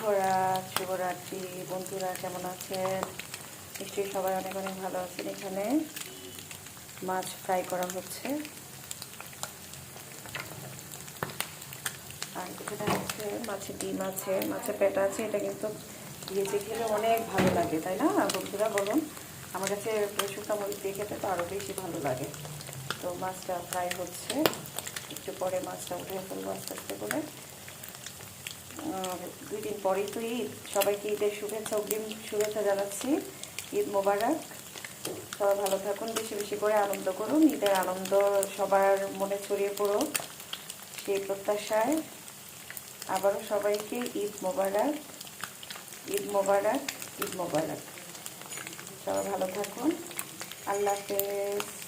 শুভরাত, শুভরাত্রি বন্ধুরা, কেমন আছেন? নিশ্চয়ই সবাই অনেক অনেক ভালো আছেন। এখানে মাছ ফ্রাই করা হচ্ছে, আর এখানে হচ্ছে মাছের ডিম আছে, মাছের পেটা আছে। এটা কিন্তু ভেজে খেলে অনেক ভালো লাগে, তাই না বন্ধুরা? বলুন, আমার কাছে শুকনো মরিচ দিয়ে খেতে তো আরও বেশি ভালো লাগে। তো মাছটা ফ্রাই হচ্ছে, একটু পরে মাছটা উঠে ফেলবো আস্তে আস্তে করে। 2 দিন পরেই তো ঈদ, সবাইকে ঈদের শুভেচ্ছা, অগ্রিম শুভেচ্ছা জানাচ্ছি। ঈদ মোবারক। সবাই ভালো থাকুন, বেশি বেশি করে আনন্দ করুন, ঈদের আনন্দ সবার মনে ছড়িয়ে পড়ুক সেই প্রত্যাশায় আবারও সবাইকে ঈদ মোবারক, ঈদ মোবারক, ঈদ মোবারক। সবাই ভালো থাকুন। আল্লাহ হাফেজ।